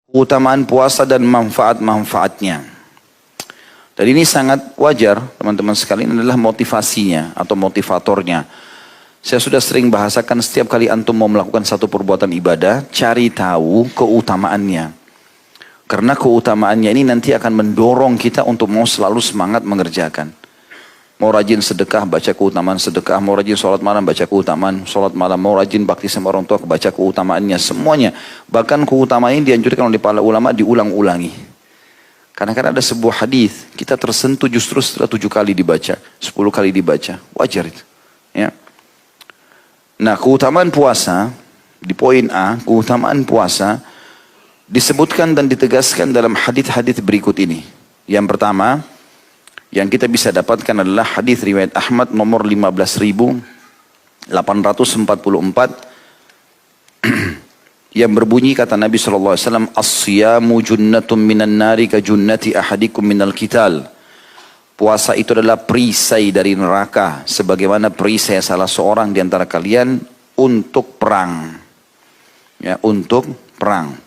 keutamaan puasa dan manfaat-manfaatnya. Dan ini sangat wajar teman-teman sekalian, adalah motivasinya atau motivatornya. Saya sudah sering bahasakan, setiap kali antum mau melakukan satu perbuatan ibadah, cari tahu keutamaannya. Karena keutamaannya ini nanti akan mendorong kita untuk mau selalu semangat mengerjakan. Mau rajin sedekah, baca keutamaan sedekah. Mau rajin sholat malam, baca keutamaan sholat malam. Mau rajin bakti sama orang tua, baca keutamaannya. Semuanya. Bahkan keutamaan ini dianjurkan oleh para ulama diulang-ulangi. Karena kan ada sebuah hadis, kita tersentuh justru setelah 7 kali dibaca, 10 kali dibaca. Wajar itu. Ya. Nah, keutamaan puasa, di poin A, keutamaan puasa disebutkan dan ditegaskan dalam hadis-hadis berikut ini. Yang pertama, yang kita bisa dapatkan adalah hadis riwayat Ahmad nomor 15.844 yang berbunyi, kata Nabi SAW, as-siyamu junnatun minan nari ka junnati ahadikum minal qital. Puasa itu adalah perisai dari neraka, sebagaimana perisai salah seorang di antara kalian untuk perang. Ya, untuk perang.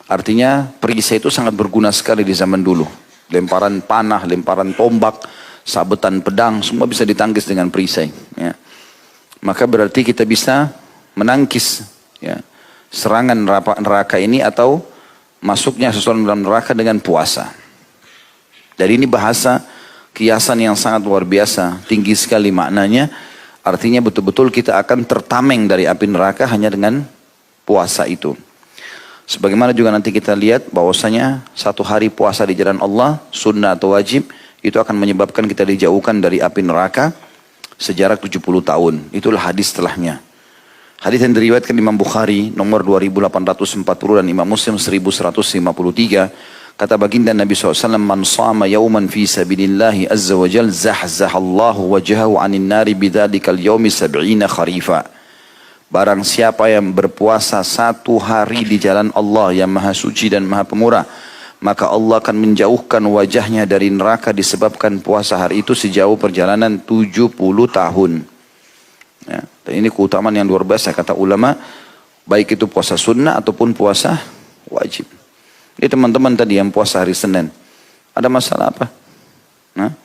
Artinya perisai itu sangat berguna sekali di zaman dulu. Lemparan panah, lemparan tombak, sabetan pedang, semua bisa ditangkis dengan perisai. Ya. Maka berarti kita bisa menangkis ya, serangan neraka ini atau masuknya seseorang dalam neraka dengan puasa. Dari ini bahasa kiasan yang sangat luar biasa, tinggi sekali maknanya. Artinya betul-betul kita akan tertameng dari api neraka hanya dengan puasa itu. Sebagaimana juga nanti kita lihat bahwasanya satu hari puasa di jalan Allah, sunnah atau wajib, itu akan menyebabkan kita dijauhkan dari api neraka sejarak 70 tahun. Itulah hadis setelahnya. Hadis yang diriwayatkan Imam Bukhari nomor 2840 dan Imam Muslim 1153. Kata baginda Nabi SAW, man sama yawman fi sabilillahi azza wa jal zahzahallahu wajahu anin nari bidhalikal yawmi sab'ina kharifa. Barang siapa yang berpuasa satu hari di jalan Allah yang maha suci dan maha pemurah, maka Allah akan menjauhkan wajahnya dari neraka disebabkan puasa hari itu sejauh perjalanan 70 tahun. Ya, dan ini keutamaan yang luar biasa kata ulama, baik itu puasa sunnah ataupun puasa wajib. Ini teman-teman tadi yang puasa hari Senin, ada masalah apa? Nah,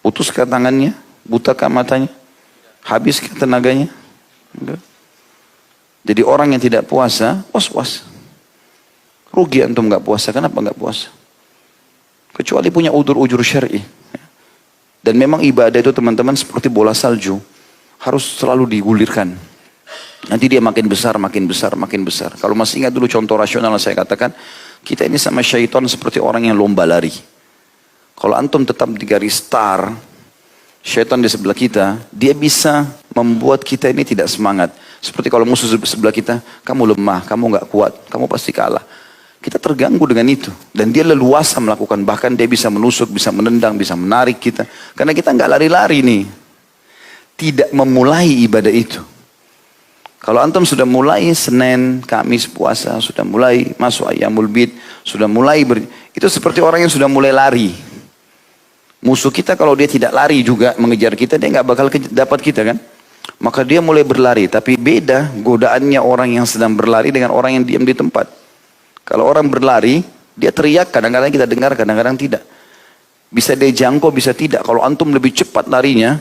putuskah tangannya? Butakah matanya? Habiskah tenaganya? Enggak. Jadi orang yang tidak puasa, was-was. Rugi antum nggak puasa, kenapa nggak puasa? Kecuali punya udzur-udzur syar'i. Dan memang ibadah itu teman-teman seperti bola salju. Harus selalu digulirkan. Nanti dia makin besar, makin besar, makin besar. Kalau masih ingat dulu contoh rasional yang saya katakan, kita ini sama syaitan seperti orang yang lomba lari. Kalau antum tetap di garis start, syaitan di sebelah kita, dia bisa membuat kita ini tidak semangat. Seperti kalau musuh sebelah kita, kamu lemah, kamu nggak kuat, kamu pasti kalah. Kita terganggu dengan itu. Dan dia leluasa melakukan, bahkan dia bisa menusuk, bisa menendang, bisa menarik kita. Karena kita nggak lari-lari nih. Tidak memulai ibadah itu. Kalau antum sudah mulai Senin, Kamis puasa, sudah mulai masuk Ayyamul Bid, sudah mulai itu seperti orang yang sudah mulai lari. Musuh kita kalau dia tidak lari juga mengejar kita, dia nggak bakal dapat kita kan. Maka dia mulai berlari, tapi beda godaannya orang yang sedang berlari dengan orang yang diam di tempat. Kalau orang berlari, dia teriak, kadang-kadang kita dengar, kadang-kadang tidak. Bisa dia jangkau, bisa tidak. Kalau antum lebih cepat larinya,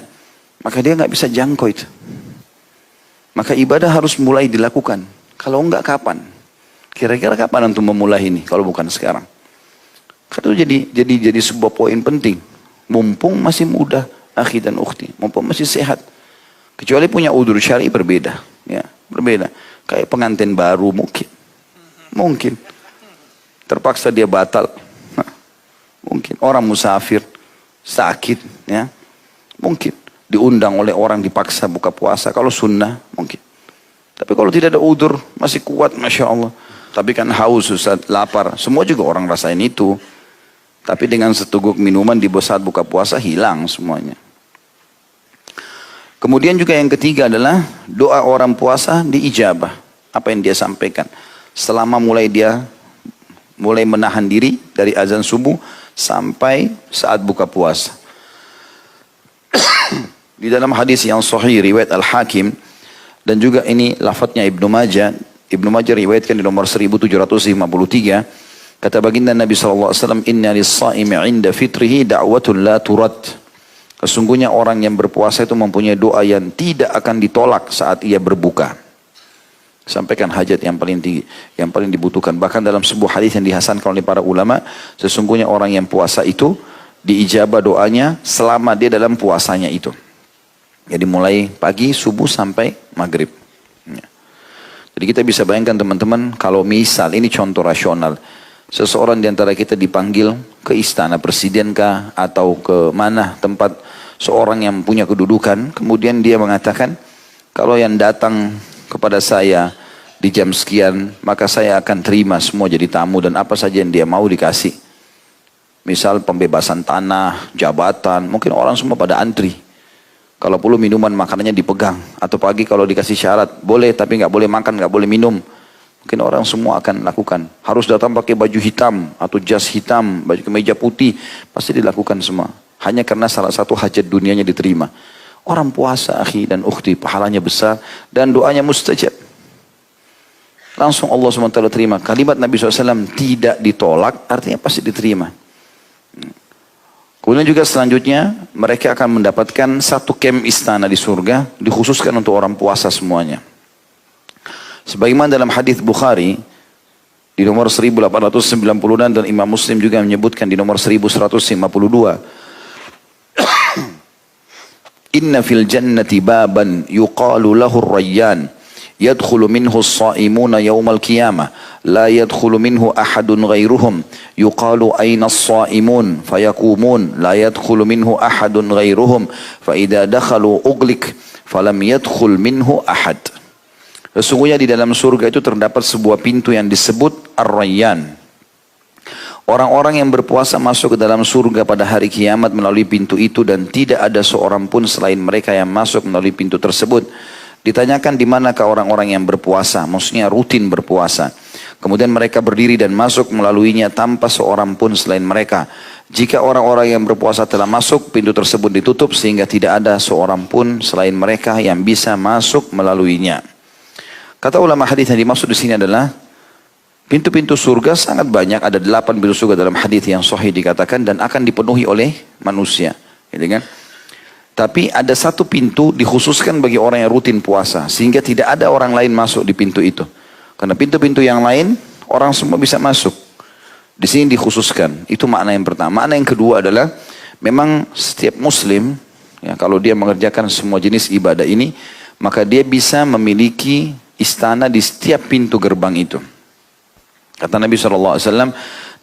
maka dia nggak bisa jangkau itu. Maka ibadah harus mulai dilakukan. Kalau enggak kapan? Kira-kira kapan antum memulai ini? Kalau bukan sekarang. Itu jadi sebuah poin penting. Mumpung masih muda, akhi dan ukhti. Mumpung masih sehat. Kecuali punya udzur syar'i berbeda. Ya, berbeda. Kayak pengantin baru mungkin. Mungkin. Terpaksa dia batal. Mungkin. Orang musafir. Sakit. Ya. Mungkin. Diundang oleh orang dipaksa buka puasa. Kalau sunnah mungkin. Tapi kalau tidak ada udzur masih kuat Masya Allah. Tapi kan haus, Ustaz, lapar. Semua juga orang rasain itu. Tapi dengan seteguk minuman di saat buka puasa hilang semuanya. Kemudian juga yang ketiga adalah doa orang puasa diijabah. Apa yang dia sampaikan. Selama dia mulai menahan diri dari azan subuh sampai saat buka puasa. Di dalam hadis yang sahih riwayat Al-Hakim dan juga ini lafadznya Ibnu Majah riwayatkan di nomor 1753. Kata baginda Nabi SAW, inna lis-saimi 'inda fitrihi da'watun la turad. Sesungguhnya orang yang berpuasa itu mempunyai doa yang tidak akan ditolak saat ia berbuka. Sampaikan hajat yang paling tinggi, yang paling dibutuhkan. Bahkan dalam sebuah hadis yang dihasankan oleh para ulama, sesungguhnya orang yang puasa itu diijabah doanya selama dia dalam puasanya itu. Jadi mulai pagi, subuh sampai maghrib. Jadi kita bisa bayangkan teman-teman, kalau misal, ini contoh rasional, seseorang di antara kita dipanggil ke istana presiden kah, atau ke mana tempat seorang yang punya kedudukan, kemudian dia mengatakan, kalau yang datang kepada saya di jam sekian, maka saya akan terima semua jadi tamu dan apa saja yang dia mau dikasih. Misal pembebasan tanah, jabatan, mungkin orang semua pada antri. Kalau perlu minuman makanannya dipegang, atau pagi kalau dikasih syarat, boleh tapi nggak boleh makan, nggak boleh minum. Mungkin orang semua akan lakukan. Harus datang pakai baju hitam atau jas hitam, baju kemeja putih, pasti dilakukan semua. Hanya karena salah satu hajat dunianya diterima. Orang puasa, akhi dan ukhti, pahalanya besar dan doanya mustajab. Langsung Allah SWT terima. Kalimat Nabi SAW tidak ditolak, artinya pasti diterima. Kemudian juga selanjutnya, mereka akan mendapatkan satu kem istana di surga, dikhususkan untuk orang puasa semuanya. Sebagaimana dalam hadis Bukhari di nomor 1896 dan Imam Muslim juga menyebutkan di nomor 1152. Inna fil jannati baban yuqalu lahu ar-rayyan yadkhulu minhu as-sa'imuna yawmal qiyamah la yadkhulu minhu ahadun ghairuhum yuqalu ayna as-sa'imun fayaqumun la yadkhulu minhu ahadun ghairuhum fa idza dakhalu ughliq falam yadkhul minhu ahad. Sesungguhnya di dalam surga itu terdapat sebuah pintu yang disebut Ar-Rayyan. Orang-orang yang berpuasa masuk ke dalam surga pada hari kiamat melalui pintu itu dan tidak ada seorang pun selain mereka yang masuk melalui pintu tersebut. Ditanyakan di manakah orang-orang yang berpuasa, maksudnya rutin berpuasa. Kemudian mereka berdiri dan masuk melaluinya tanpa seorang pun selain mereka. Jika orang-orang yang berpuasa telah masuk, pintu tersebut ditutup sehingga tidak ada seorang pun selain mereka yang bisa masuk melaluinya. Kata ulama hadis yang dimaksud di sini adalah pintu-pintu surga sangat banyak, ada 8 pintu surga dalam hadis yang sahih dikatakan dan akan dipenuhi oleh manusia, gitu kan? Tapi ada satu pintu dikhususkan bagi orang yang rutin puasa sehingga tidak ada orang lain masuk di pintu itu. Karena pintu-pintu yang lain orang semua bisa masuk. Di sini dikhususkan. Itu makna yang pertama. Makna yang kedua adalah memang setiap muslim ya, kalau dia mengerjakan semua jenis ibadah ini, maka dia bisa memiliki istana di setiap pintu gerbang itu. Kata Nabi SAW,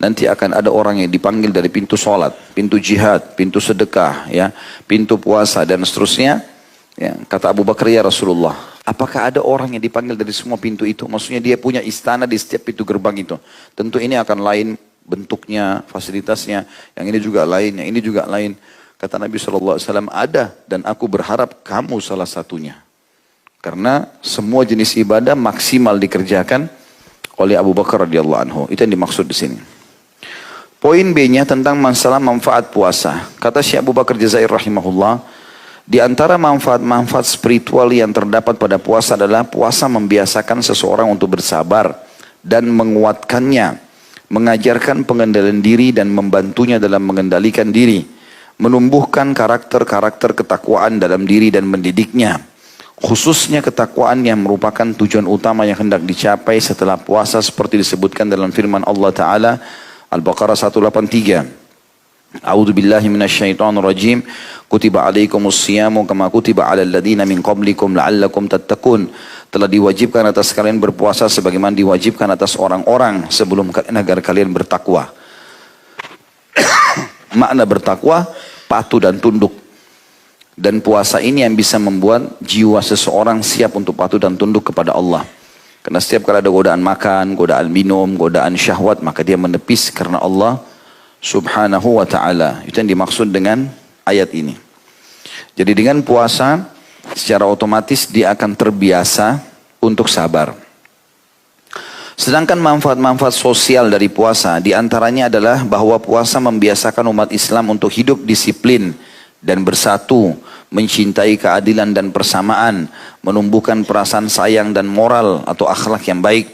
nanti akan ada orang yang dipanggil dari pintu sholat, pintu jihad, pintu sedekah, ya, pintu puasa dan seterusnya. Ya, kata Abu Bakar, ya Rasulullah, apakah ada orang yang dipanggil dari semua pintu itu? Maksudnya dia punya istana di setiap pintu gerbang itu. Tentu ini akan lain bentuknya, fasilitasnya, yang ini juga lain, yang ini juga lain. Kata Nabi SAW, ada dan aku berharap kamu salah satunya. Karena semua jenis ibadah maksimal dikerjakan oleh Abu Bakar radhiyallahu anhu. Itu yang dimaksud di sini. Poin B-nya tentang masalah manfaat puasa. Kata Syekh Abu Bakar Jazair rahimahullah, di antara manfaat-manfaat spiritual yang terdapat pada puasa adalah puasa membiasakan seseorang untuk bersabar dan menguatkannya, mengajarkan pengendalian diri dan membantunya dalam mengendalikan diri, menumbuhkan karakter-karakter ketakwaan dalam diri dan mendidiknya. Khususnya ketakwaan yang merupakan tujuan utama yang hendak dicapai setelah puasa seperti disebutkan dalam firman Allah Ta'ala Al-Baqarah 183. A'udzu billahi minasyaitonir rajim. Kutiba alaikumus siyamu kama kutiba alal ladzina min qablikum la'allakum tattaqun. Telah diwajibkan atas kalian berpuasa sebagaimana diwajibkan atas orang-orang sebelum kalian agar kalian bertakwa. Makna bertakwa patuh dan tunduk. Dan puasa ini yang bisa membuat jiwa seseorang siap untuk patuh dan tunduk kepada Allah. Karena setiap kali ada godaan makan, godaan minum, godaan syahwat, maka dia menepis karena Allah subhanahu wa ta'ala. Itu yang dimaksud dengan ayat ini. Jadi dengan puasa, secara otomatis dia akan terbiasa untuk sabar. Sedangkan manfaat-manfaat sosial dari puasa, diantaranya adalah bahwa puasa membiasakan umat Islam untuk hidup disiplin dan bersatu, mencintai keadilan dan persamaan, menumbuhkan perasaan sayang dan moral atau akhlak yang baik,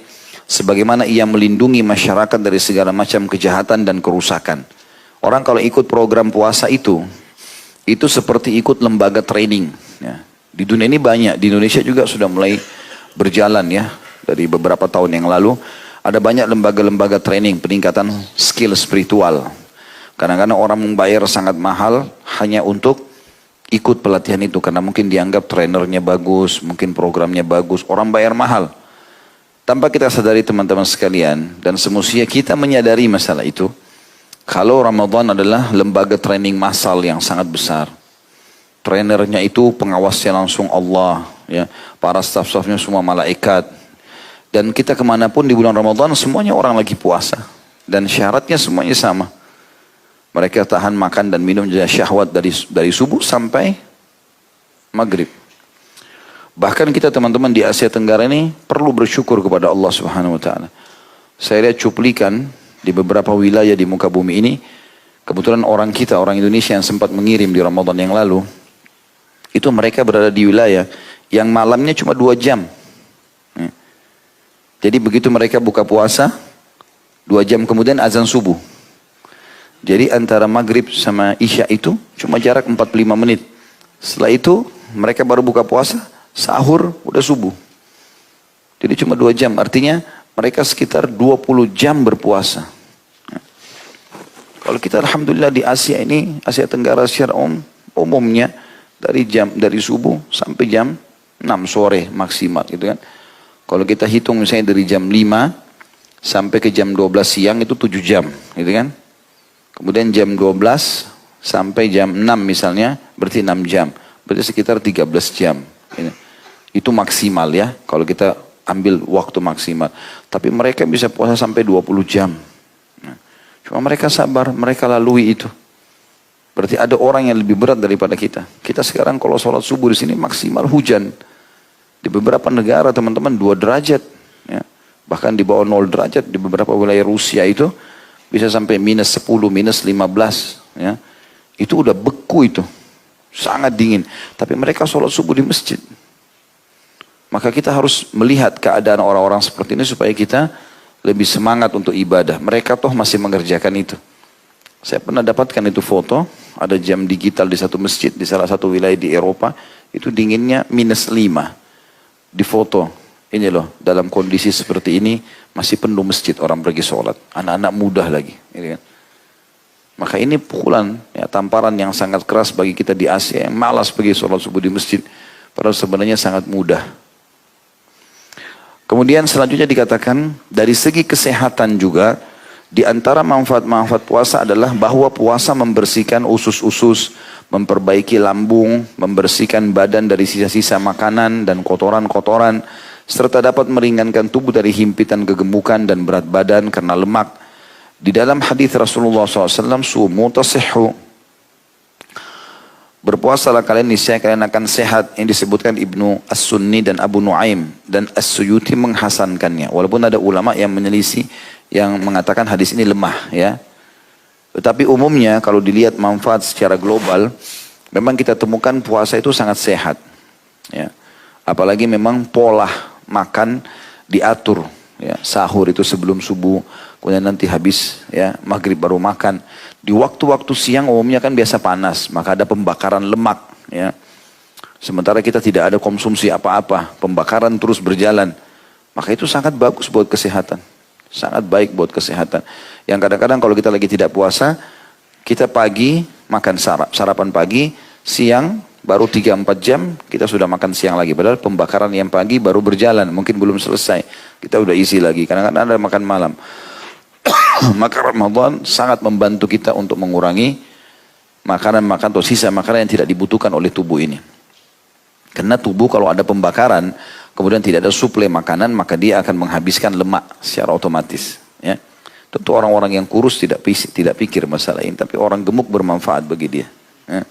sebagaimana ia melindungi masyarakat dari segala macam kejahatan dan kerusakan. Orang kalau ikut program puasa itu seperti ikut lembaga training. Ya. Di dunia ini banyak, di Indonesia juga sudah mulai berjalan ya. Dari beberapa tahun yang lalu, ada banyak lembaga-lembaga training, peningkatan skill spiritual. Kadang-kadang orang membayar sangat mahal hanya untuk ikut pelatihan itu. Karena mungkin dianggap trainernya bagus, mungkin programnya bagus, orang bayar mahal. Tanpa kita sadari teman-teman sekalian, dan semestinya kita menyadari masalah itu, kalau Ramadan adalah lembaga training massal yang sangat besar. Trainernya itu pengawasnya langsung Allah, ya, para staf-stafnya semua malaikat. Dan kita kemanapun di bulan Ramadan semuanya orang lagi puasa. Dan syaratnya semuanya sama. Mereka tahan makan dan minum dari syahwat dari subuh sampai maghrib. Bahkan kita teman-teman di Asia Tenggara ini perlu bersyukur kepada Allah Subhanahu wa taala. Saya lihat cuplikan di beberapa wilayah di muka bumi ini, kebetulan orang kita, orang Indonesia yang sempat mengirim di Ramadan yang lalu, itu mereka berada di wilayah yang malamnya cuma 2 jam. Jadi begitu mereka buka puasa, 2 jam kemudian azan subuh. Jadi antara maghrib sama isya itu cuma jarak 45 menit. Setelah itu mereka baru buka puasa, sahur udah subuh. Jadi cuma 2 jam, artinya mereka sekitar 20 jam berpuasa. Kalau kita alhamdulillah di Asia ini, Asia Tenggara secara umumnya dari subuh sampai jam 6 sore maksimal gitu kan. Kalau kita hitung misalnya dari jam 5 sampai ke jam 12 siang itu 7 jam gitu kan. Kemudian jam 12 sampai jam 6 misalnya berarti 6 jam. Berarti sekitar 13 jam. Itu maksimal ya kalau kita ambil waktu maksimal. Tapi mereka bisa puasa sampai 20 jam. Cuma mereka sabar, mereka lalui itu. Berarti ada orang yang lebih berat daripada kita. Kita sekarang kalau sholat subuh di sini maksimal hujan. Di beberapa negara teman-teman 2 derajat. Ya. Bahkan di bawah 0 derajat di beberapa wilayah Rusia itu bisa sampai minus 10, minus 15. Ya. Itu udah beku itu. Sangat dingin. Tapi mereka sholat subuh di masjid. Maka kita harus melihat keadaan orang-orang seperti ini supaya kita lebih semangat untuk ibadah. Mereka toh masih mengerjakan itu. Saya pernah dapatkan itu foto, ada jam digital di satu masjid, di salah satu wilayah di Eropa, itu dinginnya minus 5. Di foto, ini loh, dalam kondisi seperti ini, masih penuh masjid, orang pergi sholat. Anak-anak muda lagi. Ini kan. Maka ini pukulan, ya, tamparan yang sangat keras bagi kita di Asia, yang malas pergi sholat subuh di masjid. Padahal sebenarnya sangat mudah. Kemudian selanjutnya dikatakan dari segi kesehatan juga di antara manfaat-manfaat puasa adalah bahwa puasa membersihkan usus-usus, memperbaiki lambung, membersihkan badan dari sisa-sisa makanan dan kotoran-kotoran, serta dapat meringankan tubuh dari himpitan kegemukan dan berat badan karena lemak. Di dalam hadis Rasulullah SAW, sumu tasihhu. Berpuasalah kalian, niscaya kalian akan sehat. Yang disebutkan Ibnu As-Sunni dan Abu Nuaim dan As-Suyuti menghasankannya. Walaupun ada ulama yang menyelisih, yang mengatakan hadis ini lemah ya. Tetapi umumnya kalau dilihat manfaat secara global, memang kita temukan puasa itu sangat sehat. Ya. Apalagi memang pola makan diatur. Ya. Sahur itu sebelum subuh, kemudian nanti habis ya maghrib baru makan. Di waktu-waktu siang umumnya kan biasa panas, maka ada pembakaran lemak. Ya. Sementara kita tidak ada konsumsi apa-apa, pembakaran terus berjalan. Maka itu sangat bagus buat kesehatan. Sangat baik buat kesehatan. Yang kadang-kadang kalau kita lagi tidak puasa, kita pagi makan sarapan pagi, siang baru 3-4 jam kita sudah makan siang lagi. Padahal pembakaran yang pagi baru berjalan, mungkin belum selesai. Kita udah isi lagi, kadang-kadang ada makan malam. Maka Ramadan sangat membantu kita untuk mengurangi makanan-makanan atau sisa makanan yang tidak dibutuhkan oleh tubuh ini. Karena tubuh kalau ada pembakaran, kemudian tidak ada suplai makanan, maka dia akan menghabiskan lemak secara otomatis. Ya. Tentu orang-orang yang kurus tidak pikir masalah ini, tapi orang gemuk bermanfaat bagi dia. Ya.